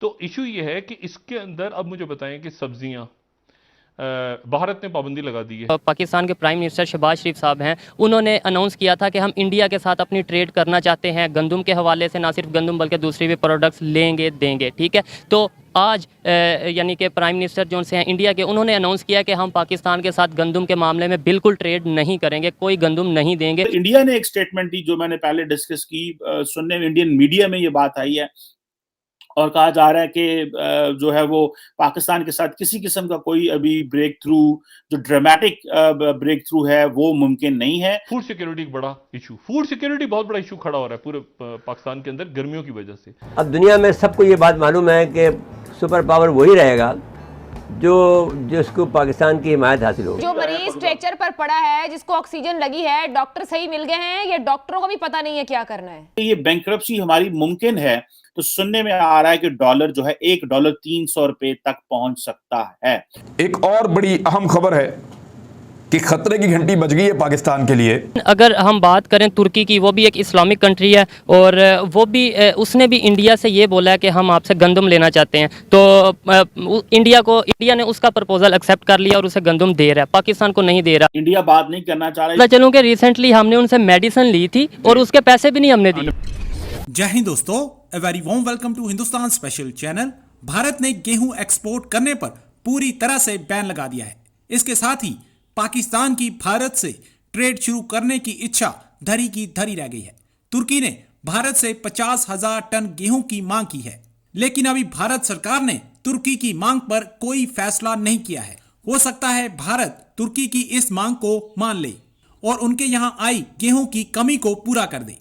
तो इशू ये है कि इसके अंदर अब मुझे बताएं कि सब्जियां भारत ने पाबंदी लगा दी है। पाकिस्तान के प्राइम मिनिस्टर शहबाज शरीफ साहब हैं, उन्होंने अनाउंस किया था कि हम इंडिया के साथ अपनी ट्रेड करना चाहते हैं, गंदम के हवाले से ना सिर्फ गंदम बल्कि दूसरी भी प्रोडक्ट्स लेंगे देंगे, ठीक है। तो आज यानी कि प्राइम मिनिस्टर जो से हैं इंडिया के, उन्होंने अनाउंस किया कि हम पाकिस्तान के साथ गंदम के मामले में बिल्कुल ट्रेड नहीं करेंगे, कोई गंदम नहीं देंगे। इंडिया ने एक स्टेटमेंट दी जो मैंने पहले डिस्कस की, सुनने में इंडियन मीडिया में ये बात आई है और कहा जा रहा है कि जो है वो पाकिस्तान के साथ किसी किस्म का कोई अभी ब्रेक थ्रू, जो ड्रामेटिक ब्रेक थ्रू है वो मुमकिन नहीं है। फूड सिक्योरिटी एक बड़ा इशू, फूड सिक्योरिटी बहुत बड़ा इशू खड़ा हो रहा है पूरे पाकिस्तान के अंदर गर्मियों की वजह से। अब दुनिया में सबको ये बात मालूम है कि सुपर पावर वही रहेगा जो जिसको पाकिस्तान की हिमायत हासिल हो। जो मरीज स्ट्रेचर पर पड़ा है, जिसको ऑक्सीजन लगी है, डॉक्टर सही मिल गए हैं, ये डॉक्टरों को भी पता नहीं है क्या करना है। ये बैंक्रप्सी हमारी मुमकिन है, तो सुनने में आ रहा है कि डॉलर जो है $1 300 तक पहुंच सकता है। एक और बड़ी अहम खबर है कि खतरे की घंटी बज गई है पाकिस्तान के लिए। अगर हम बात करें तुर्की की, वो भी एक इस्लामिक कंट्री है और वो भी उसने भी इंडिया से ये बोला है कि हम आपसे गंदम लेना चाहते हैं। तो इंडिया ने उसका प्रपोजल एक्सेप्ट कर लिया और उसे गंदम दे रहा है, पाकिस्तान को नहीं दे रहा। इंडिया बात नहीं करना चाह रहा है। पता चलूं कि रिसेंटली हमने उनसे मेडिसिन ली थी और उसके पैसे भी नहीं हमने दिए। जय हिंद दोस्तों, a very warm welcome to Hindustan special channel. Bharat ने गेहूं एक्सपोर्ट करने पर पूरी तरह से बैन लगा दिया है। इसके साथ ही पाकिस्तान की भारत से ट्रेड शुरू करने की इच्छा धरी की धरी रह गई है। तुर्की ने भारत से 50,000 टन गेहूं की मांग की है, लेकिन अभी भारत सरकार ने तुर्की की मांग पर कोई फैसला नहीं किया है। हो सकता है भारत तुर्की की इस मांग को मान ले और उनके यहां आई गेहूं की कमी को पूरा कर दे।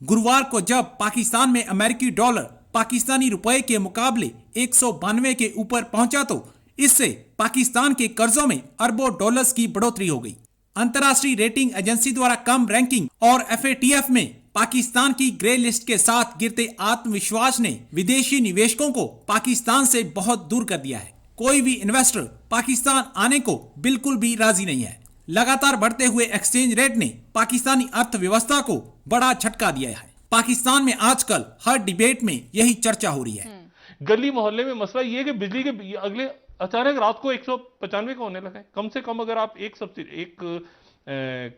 गुरुवार को जब पाकिस्तान में अमेरिकी डॉलर पाकिस्तानी रुपए के मुकाबले 192 के ऊपर पहुंचा तो इससे पाकिस्तान के कर्जों में अरबों डॉलर्स की बढ़ोतरी हो गई। अंतर्राष्ट्रीय रेटिंग एजेंसी द्वारा कम रैंकिंग और FATF में पाकिस्तान की ग्रे लिस्ट के साथ गिरते आत्मविश्वास ने विदेशी निवेशकों को पाकिस्तान से बहुत दूर कर दिया है। कोई भी इन्वेस्टर पाकिस्तान आने को बिल्कुल भी राजी नहीं है। लगातार बढ़ते हुए एक्सचेंज रेट ने पाकिस्तानी अर्थव्यवस्था को बड़ा झटका दिया है। पाकिस्तान में आजकल हर डिबेट में यही चर्चा हो रही है। गली मोहल्ले में मसला ये है कि बिजली के अगले अचानक रात को 195 का होने लगा है। कम से कम अगर आप एक सब्सिडी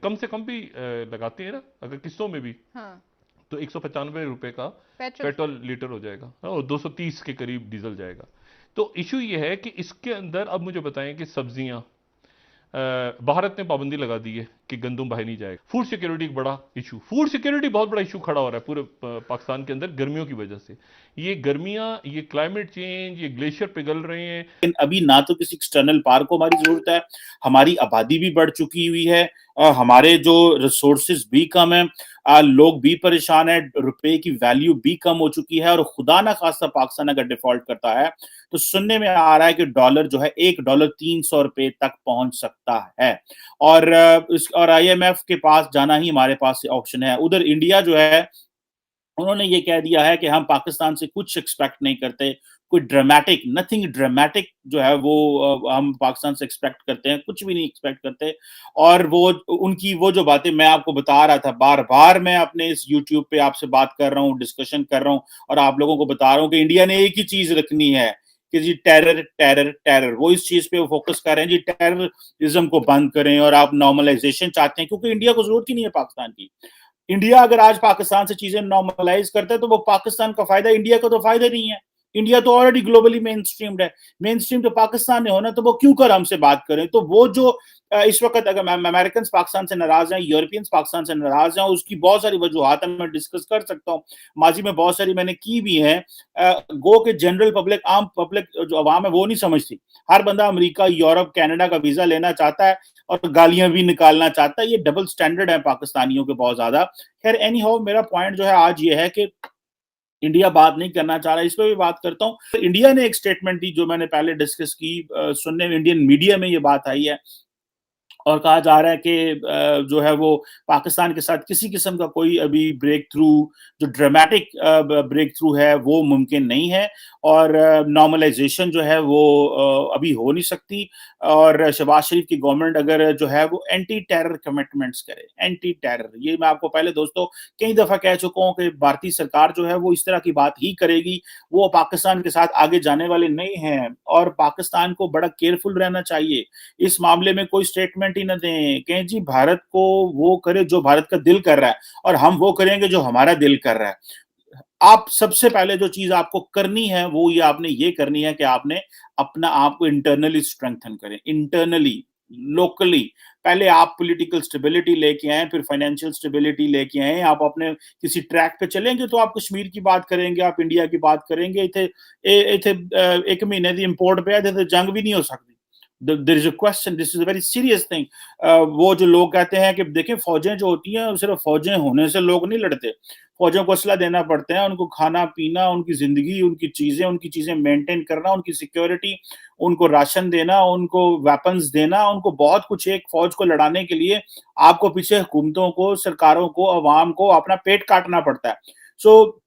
कम से कम भी लगाते हैं ना, अगर किस्तों में भी, हाँ, तो 195 रुपए का पेट्रोल लीटर हो जाएगा और 230 के करीब डीजल जाएगा। तो इशू ये है कि इसके अंदर अब मुझे बताएं कि सब्जियां भारत ने पाबंदी लगा दी है कि गंदम बाहर नहीं जाएगा। फूड सिक्योरिटी एक बड़ा इशू, फूड सिक्योरिटी बहुत बड़ा इशू खड़ा हो रहा है पूरे पाकिस्तान के अंदर गर्मियों की वजह से। ये गर्मियां, ये क्लाइमेट चेंज, ये ग्लेशियर पिघल रहे हैं। लेकिन अभी ना तो किसी एक्सटर्नल पावर को हमारी जरूरत है, हमारी आबादी भी बढ़ चुकी हुई है, हमारे जो रिसोर्सेज भी कम है, लोग भी परेशान है, रुपए की वैल्यू भी कम हो चुकी है और खुदा ना खास्ता पाकिस्तान अगर डिफॉल्ट करता है तो सुनने में आ रहा है कि डॉलर जो है $1 300 तक पहुंच सकता है। और IMF के पास जाना ही हमारे पास ऑप्शन है। उधर इंडिया जो है उन्होंने ये कह दिया है कि हम पाकिस्तान से कुछ एक्सपेक्ट नहीं करते, कोई ड्रामेटिक, नथिंग ड्रामेटिक जो है वो हम पाकिस्तान से एक्सपेक्ट करते हैं, कुछ भी नहीं एक्सपेक्ट करते। और वो उनकी वो जो बातें मैं आपको बता रहा था, बार बार मैं अपने इस यूट्यूब पे आपसे बात कर रहा हूँ, डिस्कशन कर रहा हूँ और आप लोगों को बता रहा हूँ कि इंडिया ने एक ही चीज रखनी है कि जी टेरर टेरर टेरर, वो इस चीज पे वो फोकस कर रहे हैं जी, टेररिज्म को बंद करें और आप नॉर्मलाइजेशन चाहते हैं, क्योंकि इंडिया को जरूरत ही नहीं है पाकिस्तान की। इंडिया अगर आज पाकिस्तान से चीजें नॉर्मलाइज करता है तो वो पाकिस्तान का फायदा, इंडिया का तो फायदा नहीं है। इंडिया तो ऑलरेडी ग्लोबली मेन स्ट्रीम्ड है, मेन स्ट्रीम तो पाकिस्तान ने होना, तो वो क्यों कर हमसे बात करें। तो वो जो इस वक्त अगर अमेरिकन पाकिस्तान से नाराज हैं, यूरोपियंस पाकिस्तान से नाराज हैं, उसकी बहुत सारी वजूहात मैं डिस्कस कर सकता हूँ, माजी में बहुत सारी मैंने की भी है। गो के जनरल पब्लिक, आम पब्लिक जो अवाम है वो नहीं समझती। हर बंदा अमेरिका, यूरोप, कनाडा का वीजा लेना चाहता है और गालियां भी निकालना चाहता है। ये डबल स्टैंडर्ड है पाकिस्तानियों के बहुत ज्यादा। खैर एनी हाउ, मेरा पॉइंट जो है आज ये है कि इंडिया बात नहीं करना चाह रहा, इस पर भी बात करता हूँ। इंडिया ने एक स्टेटमेंट दी जो मैंने पहले डिस्कस की, सुनने में इंडियन मीडिया में ये बात आई है और कहा जा रहा है कि जो है वो पाकिस्तान के साथ किसी किस्म का कोई अभी ब्रेक थ्रू, जो ड्रामेटिक ब्रेक थ्रू है वो मुमकिन नहीं है, और नॉर्मलाइजेशन जो है वो अभी हो नहीं सकती। और शहबाज शरीफ की गवर्नमेंट अगर जो है वो एंटी टेरर कमिटमेंट्स करे, एंटी टेरर, ये मैं आपको पहले दोस्तों कई दफा कह चुका हूँ कि भारतीय सरकार जो है वो इस तरह की बात ही करेगी, वो पाकिस्तान के साथ आगे जाने वाले नहीं हैं, और पाकिस्तान को बड़ा केयरफुल रहना चाहिए इस मामले में। कोई स्टेटमेंट ही ना दें, कहें जी भारत को वो करे जो भारत का दिल कर रहा है और हम वो करेंगे जो हमारा दिल कर रहा है। आप सबसे पहले जो चीज आपको करनी है वो ये आपने ये करनी है कि आपने अपना आप को इंटरनली स्ट्रेंथन करें, इंटरनली, लोकली। पहले आप पॉलिटिकल स्टेबिलिटी लेके आए, फिर फाइनेंशियल स्टेबिलिटी लेके आए। आप अपने किसी ट्रैक पे चलेंगे तो आप कश्मीर की बात करेंगे, आप इंडिया की बात करेंगे। इथे एक महीने की इंपोर्ट पे है, जंग भी नहीं हो सकती। There is a question, this is a very serious thing. वो जो लोग कहते हैं कि देखिए फौजें जो होती हैं सिर्फ फौजें होने से लोग नहीं लड़ते, फौजों को असला देना पड़ता है, उनको खाना पीना, उनकी जिंदगी, उनकी चीजें मेंटेन करना, उनकी सिक्योरिटी, उनको राशन देना, उनको वेपन्स देना, उनको बहुत कुछ। एक फौज को लड़ाने के लिए आपको पीछे हुकूमतों को, सरकारों को, अवाम को अपना पेट काटना पड़ता है। सो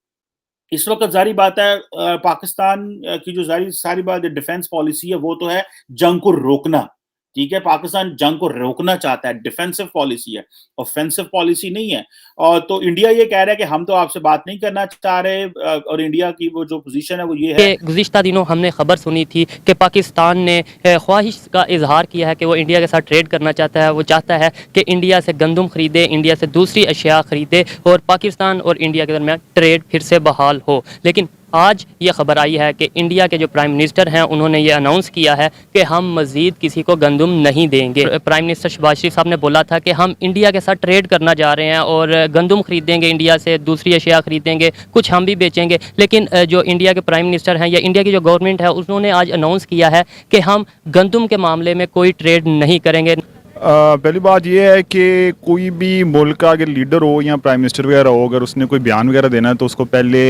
इस वक्त जारी बात है पाकिस्तान की जो सारी बात डिफेंस पॉलिसी है वो तो है जंग को रोकना, ठीक है। पाकिस्तान जंग को रोकना चाहता है, डिफेंसिव पॉलिसी है, ऑफेंसिव पॉलिसी नहीं है। और तो इंडिया ये कह रहा है कि हम तो आपसे बात नहीं करना चाह रहे, और इंडिया की वो जो पोजीशन है वो ये है। गुज़िश्ता दिनों हमने खबर सुनी थी कि पाकिस्तान ने ख्वाहिश का इजहार किया है कि वो इंडिया के साथ ट्रेड करना चाहता है। वो चाहता है कि इंडिया से गंदम ख़रीदे, इंडिया से दूसरी अशिया ख़रीदे और पाकिस्तान और इंडिया के दरमियान ट्रेड फिर से बहाल हो। लेकिन आज ये खबर आई है कि इंडिया के जो प्राइम मिनिस्टर हैं उन्होंने ये अनाउंस किया है कि हम मज़ीद किसी को गंदम नहीं देंगे। प्राइम मिनिस्टर शहबाज शरीफ साहब ने बोला था कि हम इंडिया के साथ ट्रेड करना जा रहे हैं और गंदम ख़रीदेंगे, इंडिया से दूसरी अशिया ख़रीदेंगे, कुछ हम भी बेचेंगे। लेकिन जो इंडिया के प्राइम मिनिस्टर हैं या इंडिया की जो गवर्नमेंट है उन्होंने आज अनाउंस किया है कि हम गंदम के मामले में कोई ट्रेड नहीं करेंगे। पहली बात यह है कि कोई भी मुल्क का अगर लीडर हो या प्राइम मिनिस्टर वगैरह हो, अगर उसने कोई बयान वगैरह देना है तो उसको पहले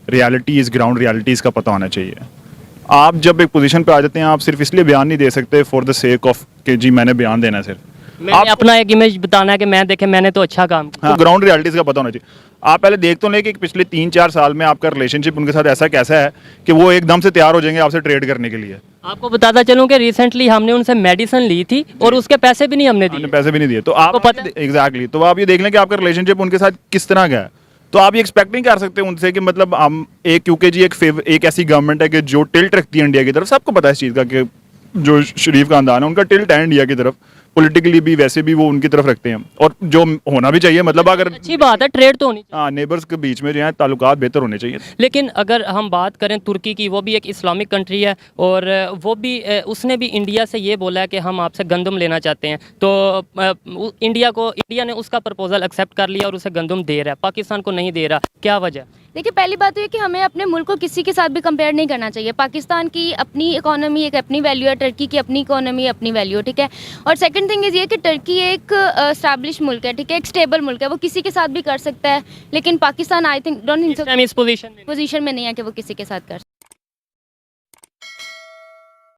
रियलिटीज़, ग्राउंड रियलिटीज़ का पता होना चाहिए। आप जब एक पोजीशन पे आ जाते हैं, आप सिर्फ इसलिए बयान नहीं दे सकते फॉर द सेक ऑफ कि जी मैंने बयान देना है सिर्फ। मैंने अपना एक इमेज बताना है कि मैं देखे मैंने तो अच्छा काम किया। हाँ, ग्राउंड रियलिटीज़ का पता होना चाहिए। आप पहले देख तो लें कि पिछले 3-4 साल में आपका रिलेशनशिप उनके साथ ऐसा कैसा है कि वो एकदम से तैयार हो जाएंगे आपसे ट्रेड करने के लिए। आपको बताता चलूं कि रिसेंटली हमने उनसे मेडिसिन ली थी और उसके पैसे भी नहीं हमने दिए। पैसे भी नहीं दिए, तो आपको पता है? एग्जैक्टली। तो आप ये देख लें कि आपका रिलेशनशिप उनके साथ किस तरह का है। तो आप ये एक्सपेक्ट नहीं कर सकते उनसे कि मतलब हम क्योंकि जी एक ऐसी गवर्नमेंट है कि जो टिल्ट रखती है इंडिया की तरफ। सबको पता है इस चीज़ का कि जो शरीफ खानदान है उनका टिल्ट है इंडिया की तरफ, पॉलिटिकली भी वैसे भी वो उनकी तरफ रखते हैं, और जो होना भी चाहिए। मतलब अगर अच्छी बात है, ट्रेड तो होनी चाहिए। हाँ, नेबर्स के बीच में जो है ताल्लुकात बेहतर होने चाहिए। लेकिन अगर हम बात करें तुर्की की, वो भी एक इस्लामिक कंट्री है और वो भी उसने भी इंडिया से ये बोला है कि हम आपसे गंदम लेना चाहते हैं। तो इंडिया ने उसका प्रपोजल एक्सेप्ट कर लिया और उसे गंदम दे रहा है, पाकिस्तान को नहीं दे रहा। क्या वजह? देखिए, पहली बात तो ये कि हमें अपने मुल्क को किसी के साथ भी कंपेयर नहीं करना चाहिए। पाकिस्तान की अपनी इकोनॉमी एक अपनी वैल्यू है, टर्की की अपनी इकोनॉमी अपनी वैल्यू है, ठीक है। और सेकंड थिंग इज़ ये कि टर्की एक एस्टैब्लिश मुल्क है, ठीक है, एक स्टेबल मुल्क है, वो किसी के साथ भी कर सकता है। लेकिन Pakistan I think don't think इस पोजीशन में नहीं है कि वो किसी के साथ कर